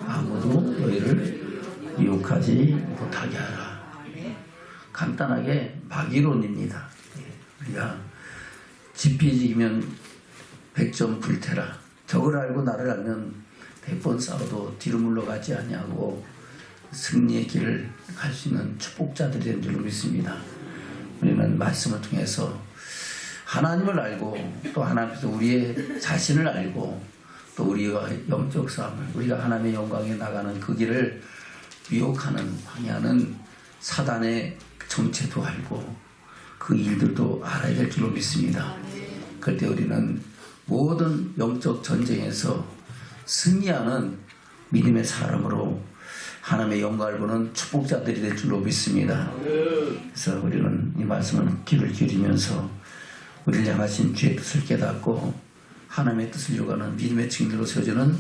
아무도 너희를 미혹하지 못하게 하라. 간단하게 마귀론입니다. 우리가 지피지기면 100점 불태라. 적을 알고 나를 알면 100번 싸워도 뒤로 물러가지 아니하고 승리의 길을 갈 수 있는 축복자들이 된 줄로 믿습니다. 우리는 말씀을 통해서 하나님을 알고 또 하나님께서 우리의 자신을 알고 또 우리가 영적 싸움을 우리가 하나님의 영광에 나가는 그 길을 미혹하는 방해하는 사단의 정체도 알고 그 일들도 알아야 될 줄로 믿습니다. 그럴 때 우리는 모든 영적 전쟁에서 승리하는 믿음의 사람으로 하나님의 영광을 보는 축복자들이 될 줄로 믿습니다. 그래서 우리는 이 말씀을 귀를 기울이면서 우리를 향하신 주의 뜻을 깨닫고 하나님의 뜻을 이루어가는 믿음의 증인으로 세워주는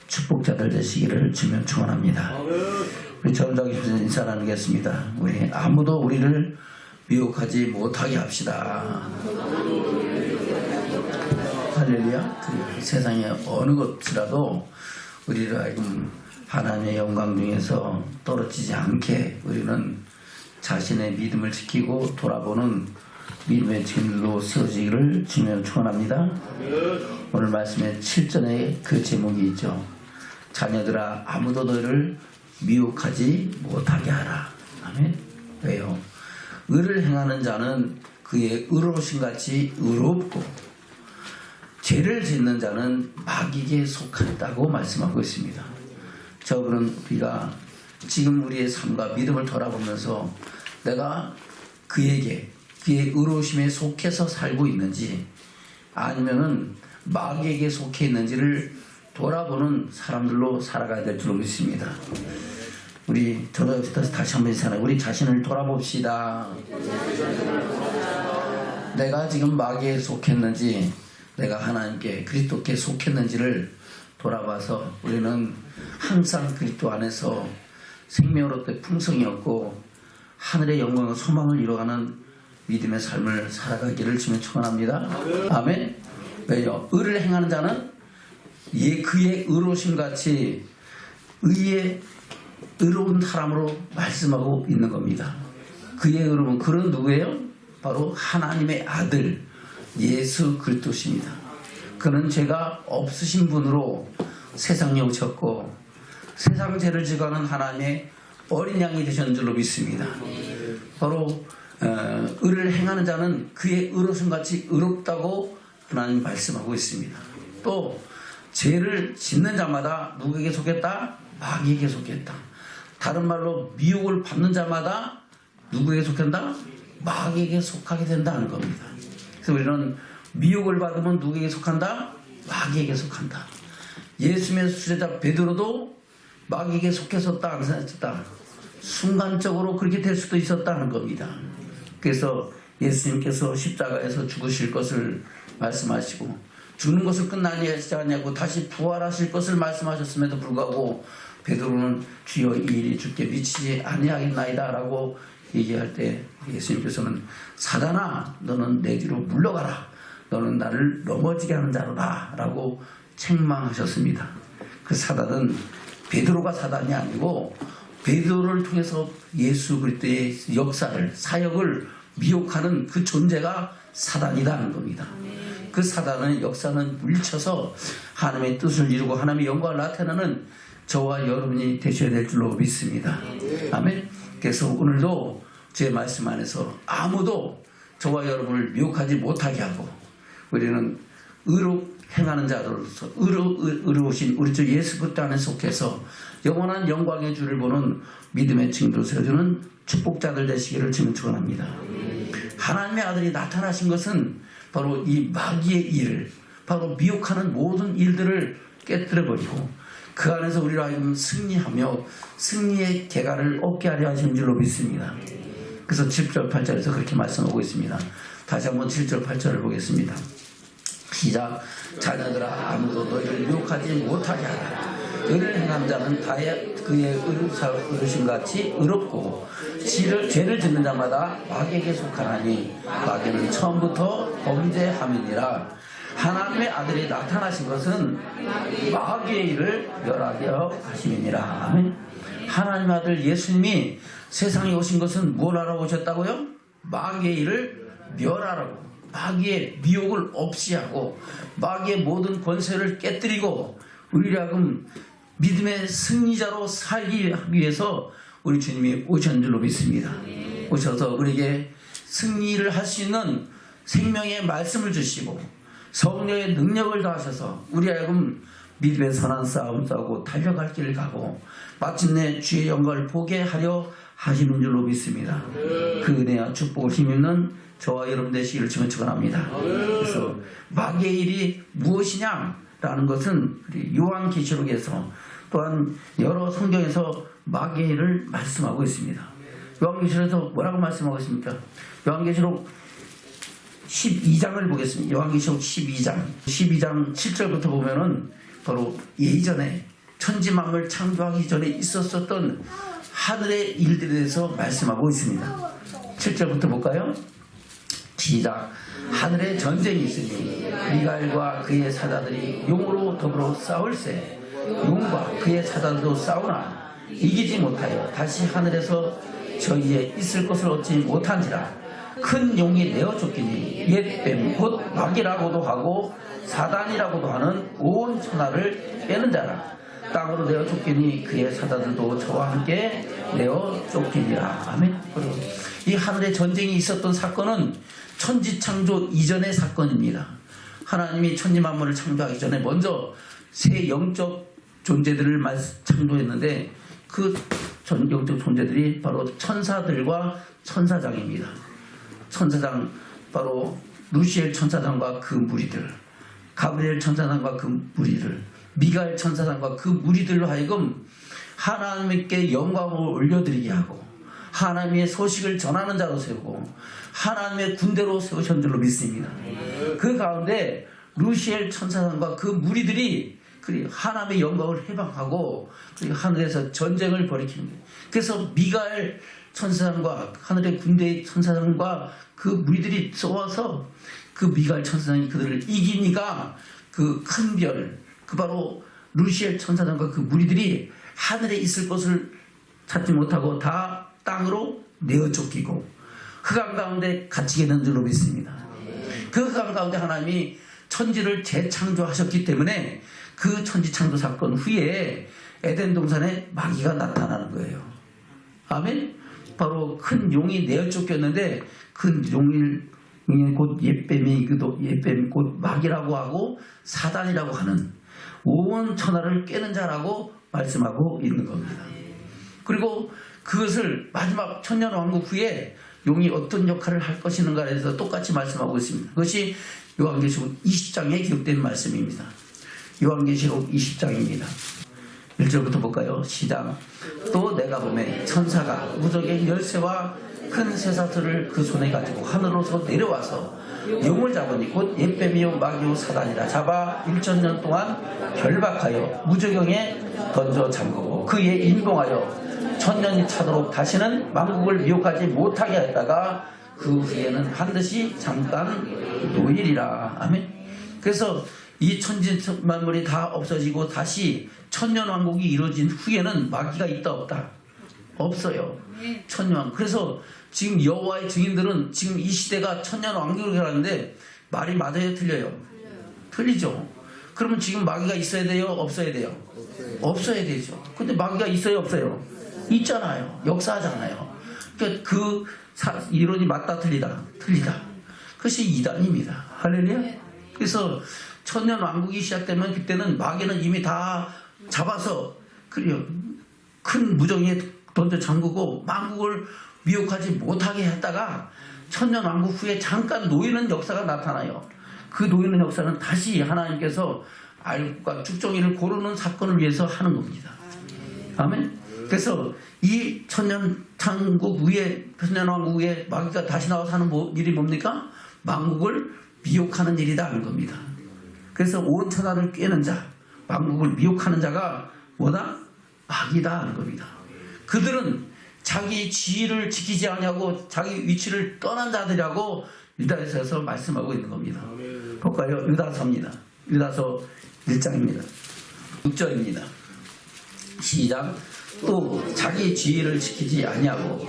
축복자들 되시기를 주면 축원합니다. 우리 전자기 인사 나누겠습니다. 우리 아무도 우리를 미혹하지 못하게 합시다. 할렐루야. 그 세상의 어느 것이라도 우리를 하여금 하나님의 영광 중에서 떨어지지 않게 우리는 자신의 믿음을 지키고 돌아보는 믿음의 증인으로 세워지기를 주면 축원합니다. 오늘 말씀의 7절에 그 제목이 있죠. 자녀들아 아무도 너희를 미혹하지 못하게 하라. 아멘. 왜요? 의를 행하는 자는 그의 의로우신 같이 의롭고 죄를 짓는 자는 마귀에게 속한다고 말씀하고 있습니다. 저분은 우리가 지금 우리의 삶과 믿음을 돌아보면서 내가 그에게 그의 의로우심에 속해서 살고 있는지 아니면은 마귀에게 속해 있는지를 돌아보는 사람들로 살아가야 될 줄로 믿습니다. 우리 다시 한번 인사하는 우리 자신을 돌아봅시다. 내가 지금 마귀에 속했는지 내가 하나님께 그리스도께 속했는지를 돌아봐서 우리는 항상 그리스도 안에서 생명으로부터 풍성이 없고 하늘의 영광과 소망을 이루어가는 믿음의 삶을 살아가기를 주면 축원합니다. 아멘. 왜요? 의를 행하는 자는 그의 의로우심 같이 의의 의로운 사람으로 말씀하고 있는 겁니다. 그의 의로움은 그런 누구예요? 바로 하나님의 아들 예수 그리스도십니다. 그는 죄가 없으신 분으로 세상에 오셨고 세상 죄를 지고하는 하나님의 어린 양이 되신 줄로 믿습니다. 바로 의를 행하는 자는 그의 의로우심 같이 의롭다고 하나님 말씀하고 있습니다. 또 죄를 짓는 자마다 누구에게 속했다? 마귀에게 속했다. 다른 말로 미혹을 받는 자마다 누구에게 속한다? 마귀에게 속하게 된다는 겁니다. 그래서 우리는 미혹을 받으면 누구에게 속한다? 마귀에게 속한다. 예수님의 수제자 베드로도 마귀에게 속했었다 안 속했었다? 순간적으로 그렇게 될 수도 있었다는 겁니다. 그래서 예수님께서 십자가에서 죽으실 것을 말씀하시고 죽는 것을 끝나지 않냐고 다시 부활하실 것을 말씀하셨음에도 불구하고 베드로는 주여 이 일이 주께 미치지 아니하겠나이다 라고 얘기할 때 예수님께서는 사단아 너는 내 뒤로 물러가라. 너는 나를 넘어지게 하는 자로다 라고 책망하셨습니다. 그 사단은 베드로가 사단이 아니고 베드로를 통해서 예수 그리스도의 역사를 사역을 미혹하는 그 존재가 사단이라는 겁니다. 그 사단의 역사는 물리쳐서 하나님의 뜻을 이루고 하나님의 영광을 나타내는 저와 여러분이 되셔야 될 줄로 믿습니다. 아멘. 그래서 오늘도 주의 말씀 안에서 아무도 저와 여러분을 미혹하지 못하게 하고 우리는 의로 행하는 자로서 의로우신 우리 주 예수 그리스도 안에 속해서 영원한 영광의 주를 보는 믿음의 증인으로 세워주는 축복자들 되시기를 주님 축원합니다. 하나님의 아들이 나타나신 것은 바로 이 마귀의 일을 바로 미혹하는 모든 일들을 깨뜨려버리고 그 안에서 우리로 하여금 승리하며 승리의 계가를 얻게 하려 하신 줄로 믿습니다. 그래서 7절 8절에서 그렇게 말씀하고 있습니다. 다시 한번 7절 8절을 보겠습니다. 시작. 자녀들아 아무도 너희를 미혹하지 못하게 하라. 의를 행한 자는 다 그의 의로우심같이 의롭고 죄를 짓는 자마다 마귀에게 속하나니 마귀는 처음부터 범죄함이니라. 하나님의 아들이 나타나신 것은 마귀의 일을 멸하게 하심이니라. 아멘. 하나님의 아들 예수님이 세상에 오신 것은 뭘 하러 오셨다고요? 마귀의 일을 멸하라고, 마귀의 미혹을 없이 하고 마귀의 모든 권세를 깨뜨리고 우리를 하여금 믿음의 승리자로 살기 위해서 우리 주님이 오신 줄로 믿습니다. 오셔서 우리에게 승리를 할 수 있는 생명의 말씀을 주시고 성령의 능력을 다하셔서 우리 하여금 믿음의 선한 싸움 싸우고 달려갈 길을 가고 마침내 주의 영광을 보게 하려 하시는 줄로 믿습니다. 그 은혜와 축복을 힘입는 저와 여러분 되시기를 주면 축원합니다. 그래서 마귀의 일이 무엇이냐라는 것은 요한계시록에서 또한 여러 성경에서 마귀의 일을 말씀하고 있습니다. 요한계시록에서 뭐라고 말씀하고 있습니까? 요한계시록 12장을 보겠습니다. 요한계시록 12장 7절부터 보면은 바로 예전에 천지만물 창조하기 전에 있었던 하늘의 일들에 대해서 말씀하고 있습니다. 7절부터 볼까요? 시작. 하늘에 전쟁이 있으니 미가엘과 그의 사자들이 용으로 더불어 싸울세. 용과 그의 사자들도 싸우나 이기지 못하여 다시 하늘에서 저희에 있을 것을 얻지 못한지라. 큰 용이 내어 쫓기니 옛뱀 곧 마귀라고도 하고 사단이라고도 하는 온 천하를 깨는 자라. 땅으로 내어 쫓기니 그의 사자들도 저와 함께 내어 쫓기니라. 아멘. 이 하늘에 전쟁이 있었던 사건은 천지창조 이전의 사건입니다. 하나님이 천지만물을 창조하기 전에 먼저 새 영적 존재들을 창조했는데 그 영적 존재들이 바로 천사들과 천사장입니다. 천사장, 바로 루시엘 천사장과 그 무리들, 가브리엘 천사장과 그 무리들, 미가엘 천사장과 그 무리들로 하여금 하나님께 영광을 올려드리게 하고 하나님의 소식을 전하는 자로 세우고 하나님의 군대로 세우신 줄로 믿습니다. 그 가운데 루시엘 천사장과 그 무리들이 하나님의 영광을 해방하고 하늘에서 전쟁을 벌이키는 거예요. 그래서 미가엘 천사장과 하늘의 군대의 천사장과 그 무리들이 쏘아서 그 미가엘 천사장이 그들을 이기니까 그 큰 별, 그 바로 루시엘 천사장과 그 무리들이 하늘에 있을 것을 찾지 못하고 다 땅으로 내어 쫓기고 흑암 가운데 갇히게 된 줄로 믿습니다. 그 흑암 가운데 하나님이 천지를 재창조하셨기 때문에 그 천지 창조 사건 후에 에덴 동산에 마귀가 나타나는 거예요. 아멘. 바로 큰 용이 내어 쫓겼는데 큰 용이 곧 옛뱀이 곧 마귀라고 하고 사단이라고 하는 온 천하를 깨는 자라고 말씀하고 있는 겁니다. 그리고 그것을 마지막 천년왕국 후에 용이 어떤 역할을 할 것인가에 대해서 똑같이 말씀하고 있습니다. 그것이 요한계시록 20장에 기록된 말씀입니다. 요한계시록 20장입니다. 1절부터 볼까요? 시작. 또 내가 보매 천사가 무적의 열쇠와 큰 쇠사슬을 그 손에 가지고 하늘로서 내려와서 용을 잡으니 곧 옛뱀이요 마귀요 사단이라 잡아 1000년 동안 결박하여 무저경에 던져 잠그고 그에 인봉하여 1000년이 차도록 다시는 만국을 미혹하지 못하게 했다가 그 후에는 반드시 잠깐 노일이라. 아멘. 그래서 이 천지 만물이 다 없어지고 다시 천년왕국이 이루어진 후에는 마귀가 있다 없다? 없어요. 천년왕국. 그래서 지금 여호와의 증인들은 지금 이 시대가 천년왕국이라고 하는데 말이 맞아요? 틀려요? 틀리죠. 그러면 지금 마귀가 있어야 돼요? 없어야 돼요? 없어야 되죠. 근데 마귀가 있어요? 없어요? 있잖아요. 역사하잖아요. 그러니까 그 이론이 맞다 틀리다? 틀리다. 그것이 이단입니다. 할렐루야. 그래서 천년왕국이 시작되면 그때는 마귀는 이미 다 잡아서 큰 무정에 던져 잠그고 만국을 미혹하지 못하게 했다가 천년왕국 후에 잠깐 놓이는 역사가 나타나요. 그 놓이는 역사는 다시 하나님께서 알과 죽정이를 고르는 사건을 위해서 하는 겁니다. 아멘. 그래서 이 천년왕국 후에 마귀가 다시 나와서 하는 일이 뭡니까? 만국을 미혹하는 일이다 하는 겁니다. 그래서 온 천하를 꿰는 자, 만국을 미혹하는 자가 뭐다? 마귀다 하는 겁니다. 그들은 자기 지위를 지키지 않냐고 자기 위치를 떠난 자들이라고 유다에서 말씀하고 있는 겁니다. 볼까요? 유다서입니다. 유다서 1장입니다. 6절입니다. 시작. 또 자기 지위를 지키지 아니하고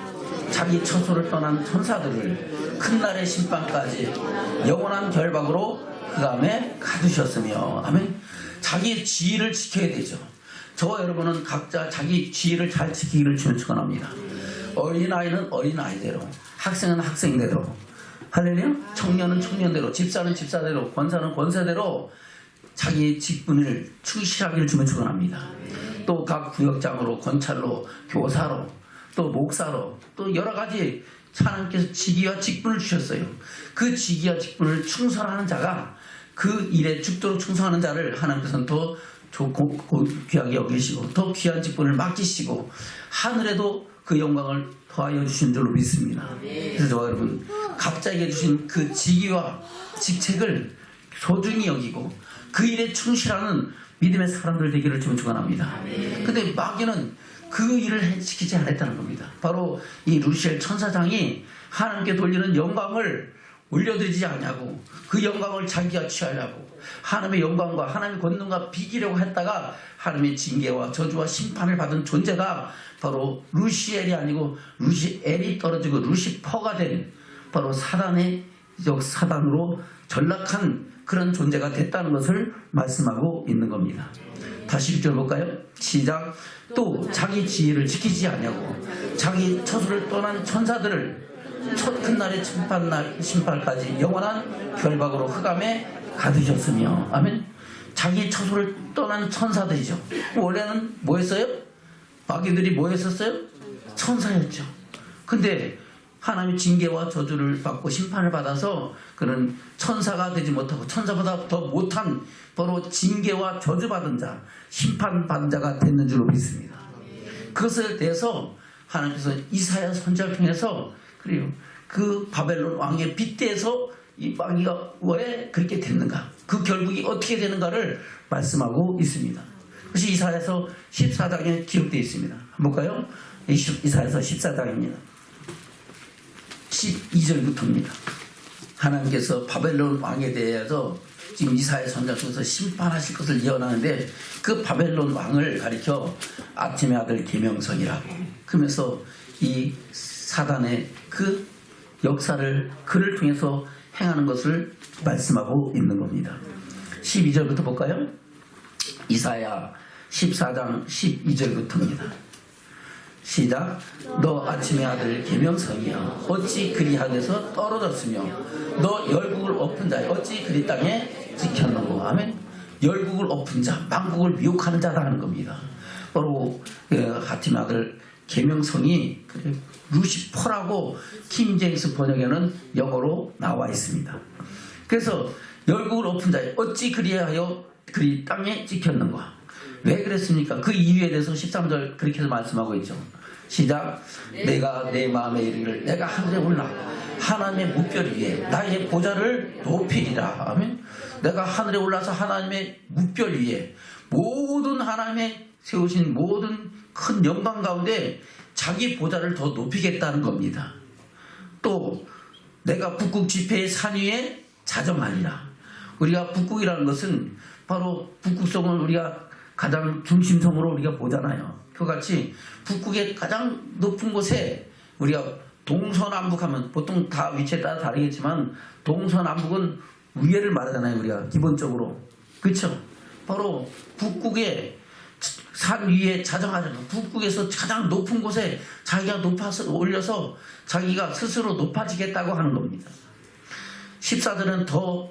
자기 처소를 떠난 천사들을 큰 날의 심판까지 영원한 결박으로 흑암에 가두셨으며. 아멘. 자기 지위를 지켜야 되죠. 저와 여러분은 각자 자기 지위를 잘 지키기를 주님 축원합니다. 어린아이는 어린아이대로, 학생은 학생대로, 할렐루야. 청년은 청년대로, 집사는 집사대로, 권사는 권사대로 자기 직분을 충실하기를 주님 축원합니다. 또 각 구역장으로, 권찰로, 교사로, 또 목사로, 또 여러 가지 하나님께서 직위와 직분을 주셨어요. 그 직위와 직분을 충성하는 자가, 그 일에 죽도록 충성하는 자를 하나님께서는 더 귀하게 여기시고 더 귀한 직분을 맡기시고 하늘에도 그 영광을 더하여 주신 줄로 믿습니다. 그래서 저와 여러분 각자에게 주신 그 직위와 직책을 소중히 여기고 그 일에 충실하는 믿음의 사람들 되기를 좀 축원합니다. 근데 마귀는 그 일을 시키지 않았다는 겁니다. 바로 이 루시엘 천사장이 하나님께 돌리는 영광을 올려드리지 않냐고, 그 영광을 자기가 취하려고 하나님의 영광과 하나님의 권능과 비기려고 했다가 하나님의 징계와 저주와 심판을 받은 존재가 바로 루시엘이 아니고 루시엘이 떨어지고 루시퍼가 된 바로 사단의 사단으로 전락한 그런 존재가 됐다는 것을 말씀하고 있는 겁니다. 다시 6절 볼까요? 시작. 또 자기 지위를 지키지 않냐고 자기 처소를 떠난 천사들을 첫 큰 날의 심판까지 영원한 결박으로 흑암에 가두셨으며. 아멘. 자기 처소를 떠난 천사들이죠. 원래는 뭐 했어요? 마귀들이 뭐 했었어요? 천사였죠. 근데 하나님의 징계와 저주를 받고 심판을 받아서 그는 천사가 되지 못하고 천사보다 더 못한 바로 징계와 저주받은 자, 심판받은 자가 됐는 줄로 믿습니다. 그것에 대해서 하나님께서 이사야 선지자를 통해서 그래요. 그 바벨론 왕의 빗대에서 이 마귀가 왜 그렇게 됐는가, 그 결국이 어떻게 되는가를 말씀하고 있습니다. 그것이 이사야서 14장에 기록되어 있습니다. 한번 볼까요? 이사야서 14장입니다. 12절부터입니다. 하나님께서 바벨론 왕에 대해서 지금 이사야 선지자 통해서 심판하실 것을 예언하는데 그 바벨론 왕을 가리켜 아침의 아들 계명성이라고, 그러면서 이 사단의 그 역사를 그를 통해서 행하는 것을 말씀하고 있는 겁니다. 12절부터 볼까요? 이사야 14장 12절부터입니다. 시작. 너 아침의 아들 계명성이여 어찌 그리 하늘에서 떨어졌으며 너 열국을 엎은 자여 어찌 그리 땅에 지켰는고. 아멘. 열국을 엎은 자, 만국을 미혹하는 자다 하는 겁니다. 바로 아침의 아들 계명성이 루시퍼라고 킹제임스 번역에는 영어로 나와 있습니다. 그래서 열국을 엎은 자여 어찌 그리하여 그리 땅에 찍혔는가. 왜 그랬습니까? 그 이유에 대해서 13절 그렇게 해서 말씀하고 있죠. 시작. 내가 내 마음에 이르기를 내가 하늘에 올라 하나님의 무별 위에 나의 보좌를 높이리라. 아멘. 내가 하늘에 올라서 하나님의 무별 위에 모든 하나님의 세우신 모든 큰 영광 가운데 자기 보좌를 더 높이겠다는 겁니다. 또 내가 북극 지폐의 산 위에 자정하리라. 우리가 북극이라는 것은 바로 북극성을 우리가 가장 중심성으로 우리가 보잖아요. 그같이 북극의 가장 높은 곳에 우리가 동서남북하면 보통 다 위치에 따라 다르겠지만 동서남북은 위에를 말하잖아요. 우리가 기본적으로. 그렇죠? 바로 북극의 산 위에 자정하잖아요. 북극에서 가장 높은 곳에 자기가 높아서 올려서 자기가 스스로 높아지겠다고 하는 겁니다. 14절은 더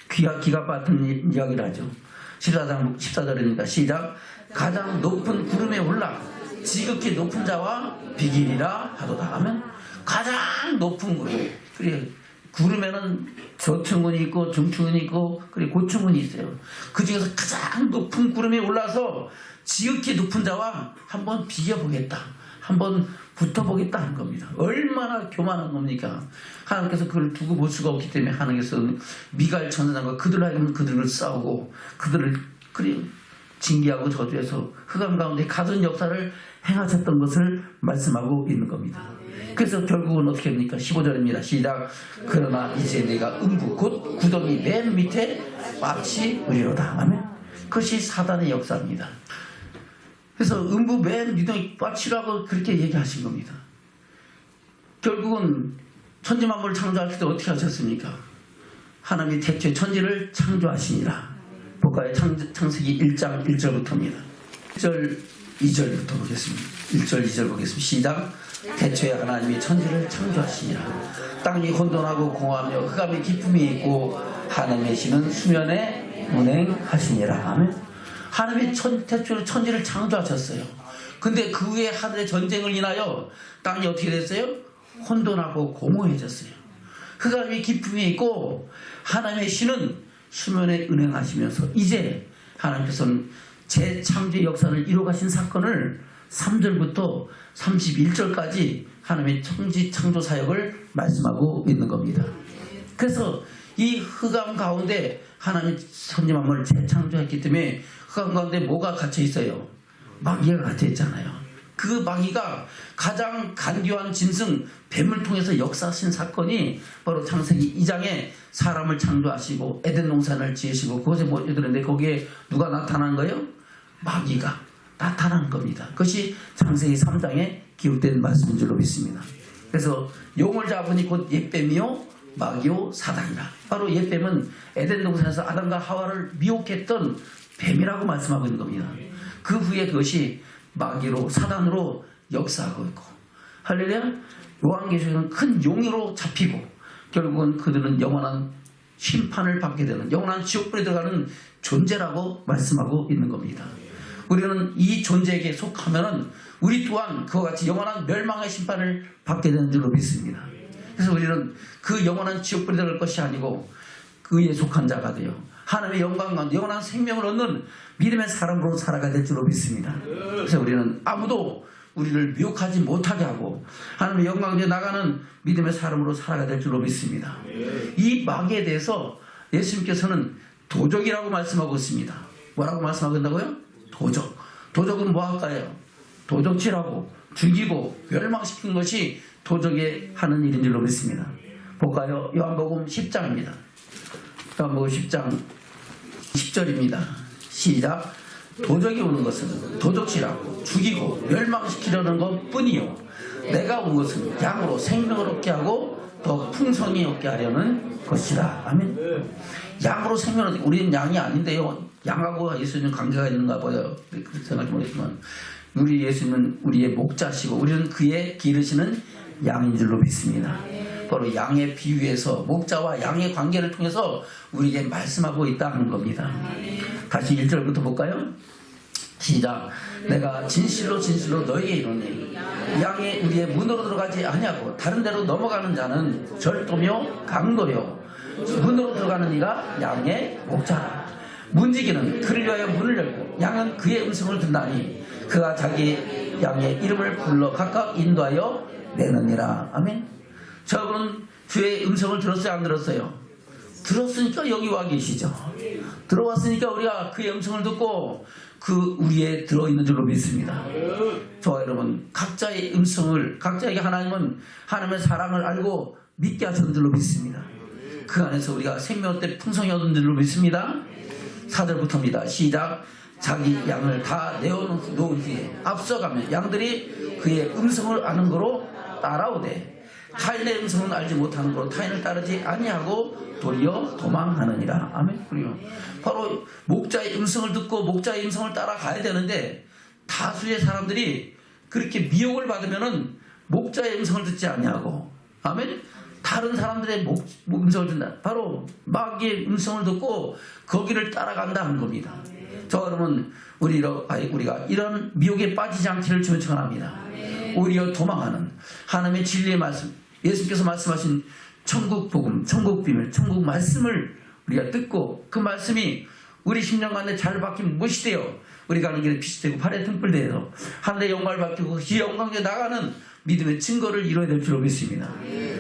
기가 빠진 이야기를 하죠. 14절입니다. 시작. 가장 높은 구름에 올라 지극히 높은 자와 비기리라 하도다 하면 가장 높은 구름. 그래 구름에는 저층군이 있고 중층군이 있고 그리고 고층군이 있어요. 그 중에서 가장 높은 구름에 올라서 지극히 높은 자와 한번 비교보겠다, 한번 붙어보겠다 하는 겁니다. 얼마나 교만한 겁니까? 하나님께서 그걸 두고 볼 수가 없기 때문에 하나님께서는 미가엘 천사장과 그들을 하여금 그들을 싸우고 그들을 징계하고 저주해서 흑암 가운데 가둔 역사를 행하셨던 것을 말씀하고 있는 겁니다. 그래서 결국은 어떻게 합니까? 15절입니다. 시작. 그러나 이제 내가 음부 곧 구덩이 맨 밑에 빠치 으리로다. 아멘. 그것이 사단의 역사입니다. 그래서 음부 맨 밑에 빠치라고 그렇게 얘기하신 겁니다. 결국은 천지만물을 창조할 때 어떻게 하셨습니까? 하나님이 태초에 천지를 창조하시니라. 볼까요? 창세기 1장 1절부터입니다. 1절 2절부터 보겠습니다. 1절 2절 보겠습니다. 시작. 태초에 하나님이 천지를 창조하시니라. 땅이 혼돈하고 공허하며 흑암의 기품이 있고 하나님의 신은 수면에 운행하시니라. 아멘. 하나님이 태초에 천지를 창조하셨어요. 근데 그 후에 하늘의 전쟁을 인하여 땅이 어떻게 됐어요? 혼돈하고 공허해졌어요. 흑암의 기품이 있고 하나님의 신은 수면에 운행하시면서 이제 하나님께서는 재창조의 역사를 이루어가신 사건을 3절부터 31절까지 하나님의 천지 창조 사역을 말씀하고 있는 겁니다. 그래서 이 흑암 가운데 하나님이 천지 만물을 재창조했기 때문에 흑암 가운데 뭐가 갇혀 있어요? 마귀가 갇혀 있잖아요. 그 마귀가 가장 간교한 짐승 뱀을 통해서 역사하신 사건이 바로 창세기 2장에 사람을 창조하시고 에덴 동산을 지으시고 그것에 모여드는데 거기에 누가 나타난 거예요? 마귀가 나타난 겁니다. 그것이 창세기 3장에 기록된 말씀인 줄로 믿습니다. 그래서 용을 잡으니 곧 옛뱀이요 마귀요 사단이라. 바로 옛뱀은 에덴 동산에서 아담과 하와를 미혹했던 뱀이라고 말씀하고 있는 겁니다. 그 후에 그것이 마귀로 사단으로 역사하고 있고 할렐루야. 요한계시록은 큰 용으로 잡히고 결국은 그들은 영원한 심판을 받게 되는 영원한 지옥불에 들어가는 존재라고 말씀하고 있는 겁니다. 우리는 이 존재에게 속하면은 우리 또한 그와 같이 영원한 멸망의 심판을 받게 되는 줄로 믿습니다. 그래서 우리는 그 영원한 지옥불에 들어갈 것이 아니고 그에 속한 자가 되어 하나님의 영광과 영원한 생명을 얻는 믿음의 사람으로 살아가야 될 줄로 믿습니다. 그래서 우리는 아무도 우리를 미혹하지 못하게 하고 하나님의 영광에 나가는 믿음의 사람으로 살아가야 될 줄로 믿습니다. 이 마귀에 대해서 예수님께서는 도적이라고 말씀하고 있습니다. 뭐라고 말씀하고 있다고요? 도적. 도적은 뭐 할까요? 도적질하고 죽이고 멸망시키는 것이 도적이 하는 일인 줄로 믿습니다. 볼까요? 요한복음 10장입니다. 요한복음 10장 10절입니다. 시작. 도적이 오는 것은 도적질하고 죽이고 멸망시키려는 것 뿐이요 내가 온 것은 양으로 생명을 얻게 하고 더 풍성히 얻게 하려는 것이라. 아멘. 양으로 생명을 얻게. 우리는 양이 아닌데요. 양하고 예수님 관계가 있는가 봐요. 그렇게 생각하지 모르겠지만 우리 예수님은 우리의 목자시고 우리는 그의 기르시는 양인 줄로 믿습니다. 바로 양의 비유에서 목자와 양의 관계를 통해서 우리에게 말씀하고 있다는 겁니다. 다시 1절부터 볼까요? 시작. 내가 진실로 진실로 너희에게 이르노니 양이 우리의 문으로 들어가지 아니하고 다른 데로 넘어가는 자는 절도며 강도요 문으로 들어가는 이가 양의 목자라. 문지기는 그를 위하여 문을 열고 양은 그의 음성을 듣나니 그가 자기 양의 이름을 불러 각각 인도하여 내느니라. 아멘. 저분은 주의 음성을 들었어요? 안 들었어요? 들었으니까 여기 와 계시죠. 들어왔으니까 우리가 그의 음성을 듣고 그 우리에 들어있는 줄로 믿습니다. 저와 여러분 각자의 음성을 각자에게 하나님은 하나님의 사랑을 알고 믿게 하신 줄로 믿습니다. 그 안에서 우리가 생명 때 풍성히 얻은 줄로 믿습니다. 4절부터입니다. 시작. 자기 양을 다 내어놓은 뒤에 앞서가면 양들이 그의 음성을 아는 거로 따라오되 타인의 음성은 알지 못하는 거로 타인을 따르지 아니하고 도리어 도망하느니라. 아멘. 그리고 바로 목자의 음성을 듣고 목자의 음성을 따라가야 되는데 다수의 사람들이 그렇게 미혹을 받으면은 목자의 음성을 듣지 아니하고 아멘. 다른 사람들의 음성을 듣는다. 바로 마귀의 음성을 듣고 거기를 따라간다는 겁니다. 저 여러분 우리가 이런 미혹에 빠지지 않기를 주님 축원합니다. 오히려 도망하는 하나님의 진리의 말씀, 예수님께서 말씀하신 천국 복음, 천국 비밀, 천국 말씀을 우리가 듣고 그 말씀이 우리 심령 가운데 잘 박힌 못이 되어 우리 가는 길에 빛이 되고 발에 등불 되어 하늘의 영광을 받고 그 영광에 나가는 믿음의 증거를 이루어야 될 줄로 믿습니다.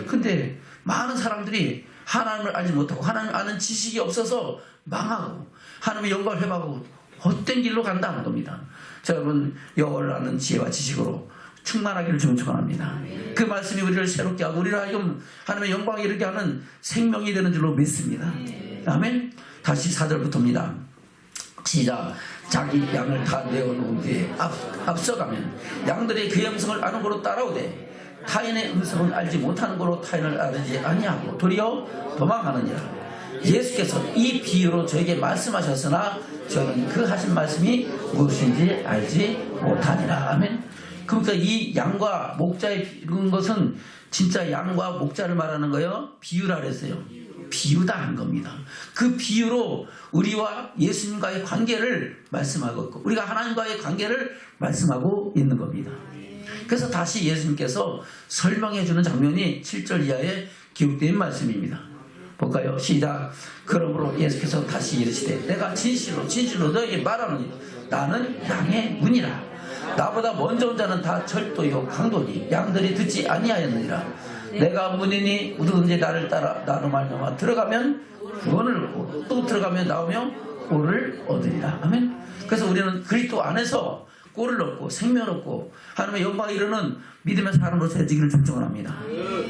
근데 많은 사람들이 하나님을 알지 못하고 하나님을 아는 지식이 없어서 망하고 하나님의 영광을 회복하고 헛된 길로 간다는 겁니다. 자, 여러분 여호와를 아는 지혜와 지식으로 충만하기를 주님 축원합니다. 그 말씀이 우리를 새롭게 하고 우리를 하여금 하나님의 영광에 이르게 하는 생명이 되는 줄로 믿습니다. 아멘. 다시 4절부터입니다. 시작. 자기 양을 다 내어놓은 뒤에 앞서가면 양들이 그의 음성을 아는 고로 따라오되 타인의 음성은 알지 못하는 고로 타인을 알지 아니하고 도리어 도망하느니라. 예수께서 이 비유로 저에게 말씀하셨으나 저는 그 하신 말씀이 무엇인지 알지 못하니라. 아멘. 그러니까 이 양과 목자의 이런 것은 진짜 양과 목자를 말하는 거예요. 비유라 그랬어요. 비유다 한 겁니다. 그 비유로 우리와 예수님과의 관계를 말씀하고 있고 우리가 하나님과의 관계를 말씀하고 있는 겁니다. 그래서 다시 예수님께서 설명해 주는 장면이 7절 이하에 기록된 말씀입니다. 볼까요? 시작. 그러므로 예수께서 다시 이르시되 내가 진실로 진실로 너에게 말하노니 나는 양의 문이라. 나보다 먼저 온 자는 다 절도요 강도니 양들이 듣지 아니하였느니라. 내가 문이니 누구든지 나를 따라 나로 말미암아 들어가면 구원을 얻고 또 들어가면 나오면 꼴을 얻으리라. 아멘. 그래서 우리는 그리스도 안에서 꼴을 얻고 생명을 얻고 하나님의 영광에 이르는 믿음의 사람으로 세지기를 축원합니다.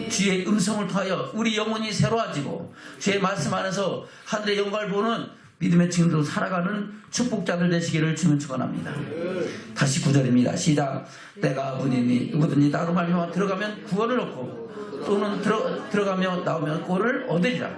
주의 음성을 통하여 우리 영혼이 새로워지고 주의 말씀 안에서 하늘의 영광을 보는 믿음의 증인으로 살아가는 축복자들 되시기를 주님 축원합니다. 다시 9절입니다. 시작. 내가 문이니 누구든지 나로 말미암아 들어가면 구원을 얻고 또는 들어가며 나오면 꼴을 얻으리라.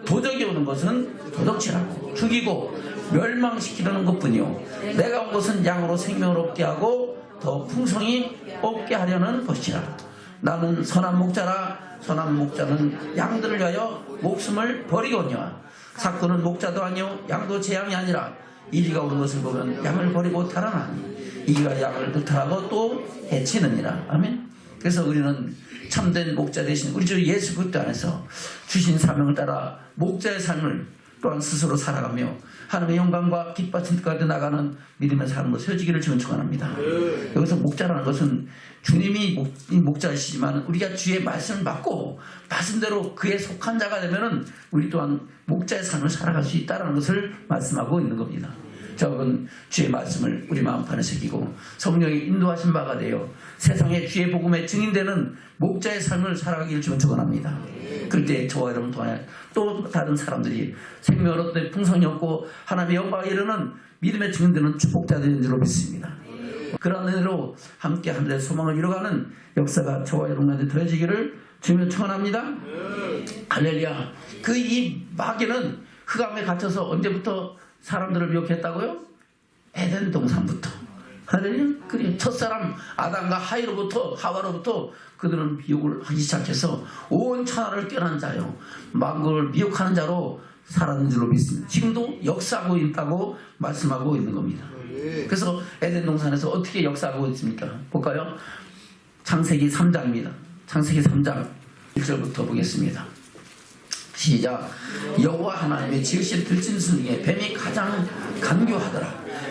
도적이 오는 것은 도둑질하고 죽이고 멸망시키려는 것뿐이요 내가 온 것은 양으로 생명을 얻게 하고 더 풍성히 얻게 하려는 것이라. 나는 선한 목자라. 선한 목자는 양들을 위하여 목숨을 버리거니와 사건은 목자도 아니요 양도 제 양이 아니라 이리가 오는 것을 보면 양을 버리고 달아나니 이가 양을 득탈하고 또 해치느니라. 아멘. 그래서 우리는 참된 목자 대신 우리 주 예수 그리스도 안에서 주신 사명을 따라 목자의 삶을 또한 스스로 살아가며 하나님의 영광과 기뻐진 뜻까지 나가는 믿음의 삶으로 세워지기를 주님 축원합니다. 여기서 목자라는 것은 주님이 목자이시지만 우리가 주의 말씀을 받고 말씀대로 그에 속한 자가 되면은 우리 또한 목자의 삶을 살아갈 수 있다는 것을 말씀하고 있는 겁니다. 적은 주의 말씀을 우리 마음판에 새기고 성령의 인도하신 바가 되어 세상에 주의 복음의 증인되는 목자의 삶을 살아가기를 주님 축원합니다. 그럴 때 저와 여러분 통해 또 다른 사람들이 생명을 얻되 풍성이 없고 하나님의 영광에 이르는 믿음의 증인되는 축복자들인 줄로 믿습니다. 그런 은혜로 함께 하늘의 소망을 이뤄가는 역사가 저와 여러분한테 더해지기를 주님 축원합니다. 할렐루야. 그 이 마귀는 흑암에 갇혀서 언제부터 사람들을 미혹했다고요? 에덴 동산부터. 할렐루야. 그리고 첫사람 아담과 하와로부터 그들은 미혹을 하기 시작해서 온 천하를 꿰난 자요 만국을 미혹하는 자로 살았는 줄로 믿습니다. 지금도 역사하고 있다고 말씀하고 있는 겁니다. 그래서 에덴 동산에서 어떻게 역사하고 있습니까? 볼까요? 창세기 3장입니다. 창세기 3장 1절부터 보겠습니다. 시작. 여호와 하나님의 지으신 들짐승 중에 뱀이 가장 간교하더라.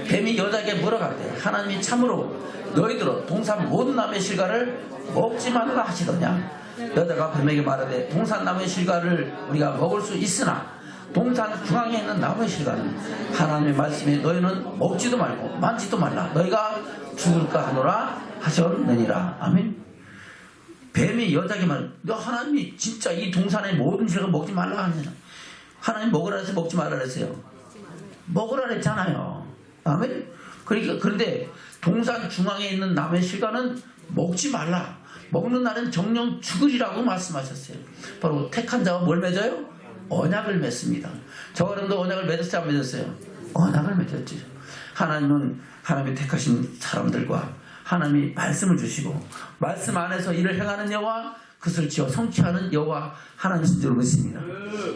뱀이 여자에게 물어가되 하나님이 참으로 너희들은 동산 모든 나무의 실과를 먹지 말라 하시더냐. 여자가 뱀에게 말하되 동산 나무의 실과를 우리가 먹을 수 있으나 동산 중앙에 있는 나무의 실과는 하나님의 말씀에 너희는 먹지도 말고 만지도 말라. 너희가 죽을까 하노라 하셨느니라. 아멘. 뱀이 여자에게 말, 너 하나님이 진짜 이 동산의 모든 실과 먹지 말라 하느냐. 하나님 먹으라 해서 먹지 말라 그랬어요. 먹으라 그랬잖아요. 아멘. 그러니까 그런데 동산 중앙에 있는 나무의 실과는 먹지 말라. 먹는 날은 정령 죽으리라고 말씀하셨어요. 바로 택한 자와 뭘 맺어요? 언약을 맺습니다. 저 여러분도 언약을 맺었어요? 안 맺었어요? 언약을 맺었죠. 하나님은 하나님이 택하신 사람들과 하나님이 말씀을 주시고 말씀 안에서 일을 행하는 여호와 그것을 지어 성취하는 여호와 하나님이신 줄 믿습니다.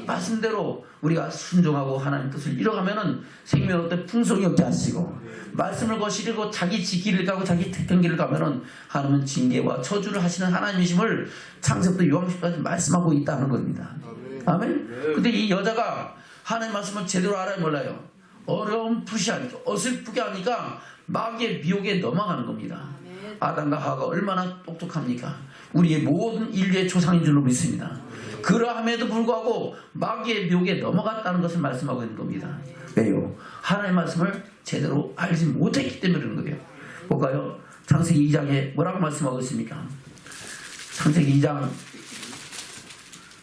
말씀대로 우리가 순종하고 하나님 뜻을 이뤄가면은 생명을 얻되 풍성이 없게 하시고 말씀을 거스르고 자기 지기를 가고 자기 택한 길을 가면은 하나님은 징계와 저주를 하시는 하나님이심을 창세부터 요한복음까지 말씀하고 있다는 겁니다. 아멘. 근데 이 여자가 하나님 말씀을 제대로 알아야 몰라요. 어려움 푸시하니까 어설프게 하니까 마귀의 미혹에 넘어가는 겁니다. 아담과 하와가 얼마나 똑똑합니까? 우리의 모든 인류의 조상인 줄로 믿습니다. 그러함에도 불구하고 마귀의 미혹에 넘어갔다는 것을 말씀하고 있는 겁니다. 왜요? 하나님의 말씀을 제대로 알지 못했기 때문에 그런 거예요. 볼까요? 창세기 2장에 뭐라고 말씀하고 있습니까? 창세기 2장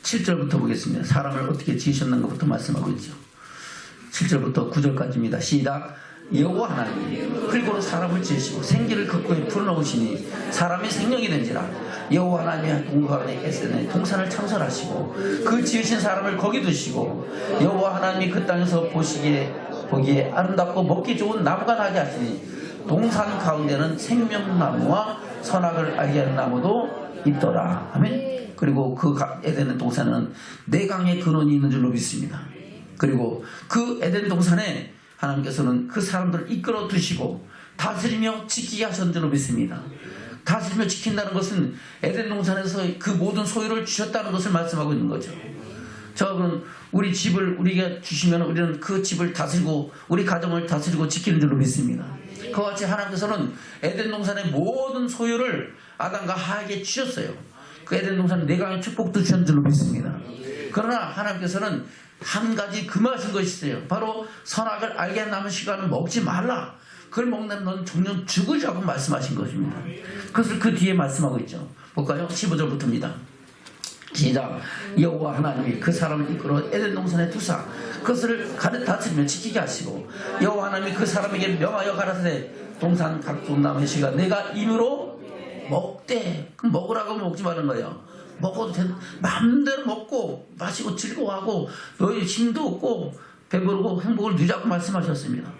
7절부터 보겠습니다. 사람을 어떻게 지으셨는가부터 말씀하고 있죠. 7절부터 9절까지입니다. 시작. 여호와 하나님이 흙으로 사람을 지으시고 생기를 그 코에 불어넣으시니 사람이 생명이 된지라. 여호와 하나님이 동산에 에덴에 동산을 창설하시고 그 지으신 사람을 거기 두시고 여호와 하나님이 그 땅에서 보기에 아름답고 먹기 좋은 나무가 나게 하시니 동산 가운데는 생명나무와 선악을 알게 하는 나무도 있더라. 아멘. 그리고 그 에덴 동산은 네 강의 근원이 있는 줄로 믿습니다. 그리고 그 에덴 동산에 하나님께서는 그 사람들을 이끌어 두시고 다스리며 지키게 하신 줄로 믿습니다. 다스리며 지킨다는 것은 에덴 동산에서 그 모든 소유를 주셨다는 것을 말씀하고 있는 거죠. 저는 우리 집을 우리가 주시면 우리는 그 집을 다스리고 우리 가정을 다스리고 지키는 줄로 믿습니다. 그와 같이 하나님께서는 에덴 동산의 모든 소유를 아담과 하에게 주셨어요. 그 에덴 동산 네 강의 축복도 주신 줄로 믿습니다. 그러나 하나님께서는 한 가지 금하신 것이 있어요. 바로 선악을 알게 남은 시간은 먹지 말라. 그걸 먹는 넌 정녕 죽으자고 말씀하신 것입니다. 그것을 그 뒤에 말씀하고 있죠. 볼까요? 15절부터입니다. 시작. 여호와 하나님이 그 사람을 이끌어 에덴 동산에 두사 그것을 다스리며 지키게 하시고 여호와 하나님이 그 사람에게 명하여 가라사대 동산 각종 나무의 씨가 내가 임으로 먹되. 그럼 먹으라고 하면 먹지 말는 거예요. 먹어도 마음대로 먹고 마시고 즐거워하고 너희 힘도 없고 배부르고 행복을 누리자고 말씀하셨습니다.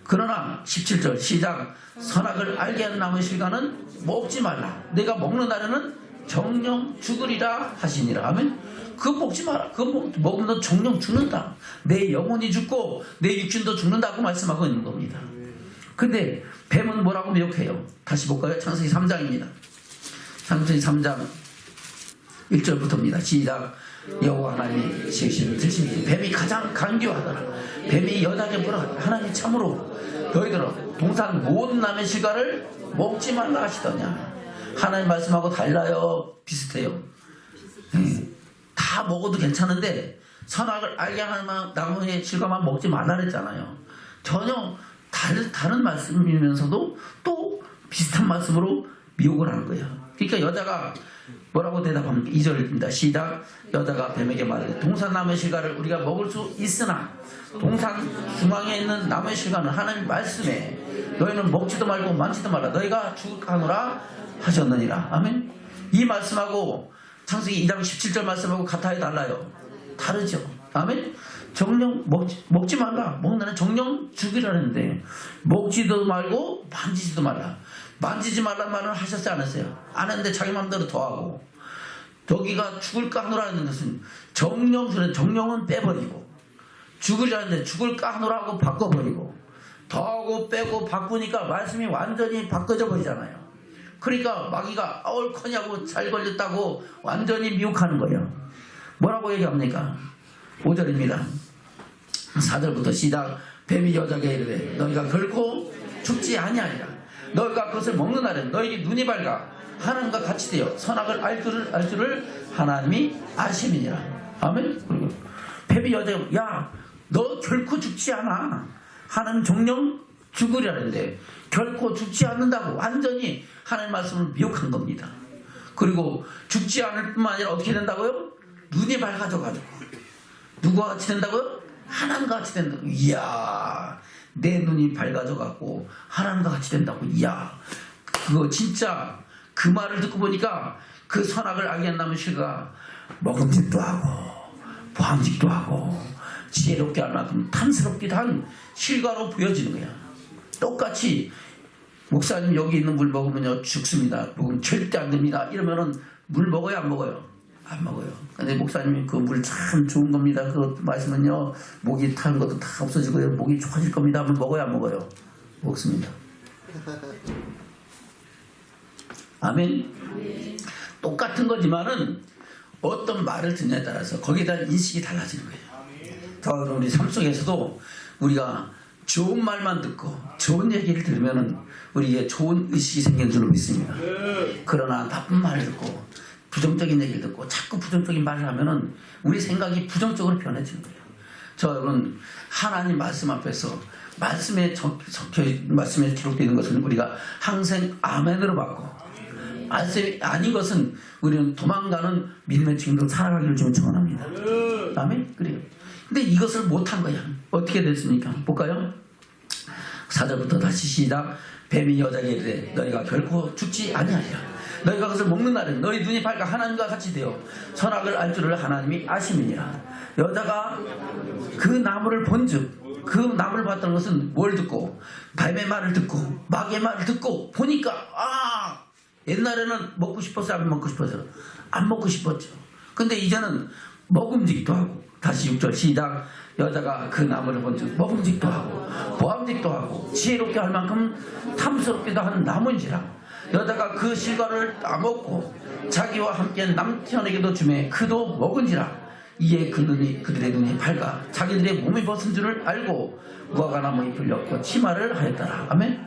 그러나 17절 시작. 선악을 알게 하는 나무의 실과는 먹지 말라. 내가 먹는 날에는 정령 죽으리라 하시니라. 아멘. 그거 먹지 마라. 그거 먹으면 너 정령 죽는다. 내 영혼이 죽고 내 육신도 죽는다고 말씀하고 있는 겁니다. 근데 뱀은 뭐라고 미혹해요? 다시 볼까요? 창세기 3장입니다. 창세기 3장 1절부터입니다. 시작. 여호와 하나님이 지으신 드신 뱀이 가장 간교하더라. 뱀이 여자에게 뭐라 하나님 참으로 너희들은 동산 모든 남의 실과를 먹지 말라 하시더냐. 하나님 말씀하고 달라요? 비슷해요. 다 먹어도 괜찮은데 선악을 알게 하는 나무의 실과만 먹지 말라 그랬잖아요. 전혀 다른 말씀이면서도 또 비슷한 말씀으로 미혹을 하는 거예요. 그러니까 여자가 뭐라고 대답합니까? 2절입니다. 시작. 여자가 뱀에게 말하되 동산 나무의 실과를 우리가 먹을 수 있으나 동산 중앙에 있는 나무의 실과는 하나님 말씀에 너희는 먹지도 말고 만지도 말라. 너희가 죽을까노라 하셨느니라. 아멘. 이 말씀하고 창세기 2장 17절 말씀하고 같아요, 달라요? 다르죠. 아멘. 정령 먹지 말라. 먹는 날은 정령 죽이라는데 먹지도 말고 만지지도 말라. 만지지 말란 말을 하셨어요, 안 했어요? 안 했는데 자기 마음대로 더하고. 저기가 죽을까 하노라는 것은 정령은 빼버리고 죽으려는데 죽을까 하노라고 바꿔버리고 더하고 빼고 바꾸니까 말씀이 완전히 바꿔져 버리잖아요. 그러니까 마귀가 얼커냐고 잘 걸렸다고 완전히 미혹하는 거예요. 뭐라고 얘기합니까? 5절입니다. 4절부터 시작. 뱀이 여자에게 이르되 너희가 결코 죽지 아니하리라. 너희가 그것을 먹는 날엔 너희에게 눈이 밝아 하나님과 같이 되어 선악을 알 줄을 하나님이 아심이니라. 아멘. 그리고 뱀이 여자에게 야 너 결코 죽지 않아. 하나님 정령 죽으려는데 결코 죽지 않는다고 완전히 하나님 말씀을 미혹한 겁니다. 그리고 죽지 않을 뿐만 아니라 어떻게 된다고요? 눈이 밝아져가지고 누구와 같이 된다고요? 하나님과 같이 된다고. 이야, 내 눈이 밝아져갖고 하나님과 같이 된다고. 이야, 그거 진짜 그 말을 듣고 보니까 그 선악을 알게 한다면 실가 먹음직도 하고 보암직도 하고 지혜롭게 할 만큼 탐스럽기도 한 실과로 보여지는 거야. 똑같이 목사님 여기 있는 물 먹으면요 죽습니다. 먹으면 절대 안 됩니다. 이러면은 물 먹어요, 안 먹어요? 안 먹어요. 근데 목사님이 그 물 참 좋은 겁니다. 그거 마시면요 목이 타는 것도 다 없어지고요. 목이 좋아질 겁니다. 물 먹어요, 안 먹어요? 먹습니다. 아멘. 똑같은 거지만은 어떤 말을 듣냐에 따라서 거기에 대한 인식이 달라지는 거예요. 더 우리 삶 속에서도 우리가 좋은 말만 듣고 좋은 얘기를 들으면은 우리에게 좋은 의식이 생기는 줄로 믿습니다. 그러나 나쁜 말을 듣고 부정적인 얘기를 듣고 자꾸 부정적인 말을 하면은 우리 생각이 부정적으로 변해지는 거예요. 저 여러분 하나님 말씀 앞에서 말씀에 기록되어 있는 것은 우리가 항상 아멘으로 받고, 말씀이 아닌 것은 우리는 도망가는 믿음의 증인으로 살아가기를 좀 축원합니다. 아멘. 그래요. 근데 이것을 못한 거야. 어떻게 됐습니까? 볼까요? 4절부터 다시 시작. 뱀이 여자에게 이르되 너희가 결코 죽지 아니하리라. 너희가 그것을 먹는 날은 너희 눈이 밝아 하나님과 같이 되어 선악을 알 줄을 하나님이 아심이니라. 여자가 그 나무를 본즉, 그 나무를 봤다는 것은 뭘 듣고, 뱀의 말을 듣고 마귀의 말을 듣고 보니까 옛날에는 먹고 싶었어요? 안 먹고 싶었어요? 안 먹고 싶었죠. 근데 이제는 먹음직도 하고, 다시 6절 시작. 여자가 그 나무를 본즉 먹음직도 하고 보암직도 하고 지혜롭게 할 만큼 탐스럽기도 한 나무인지라. 여자가 그 실과를 따먹고 자기와 함께 남편에게도 주매 그도 먹은지라. 이에 그들의 눈이 밝아 자기들의 몸이 벗은 줄을 알고 무화과나무 잎을 엮고 치마를 하였더라. 아멘.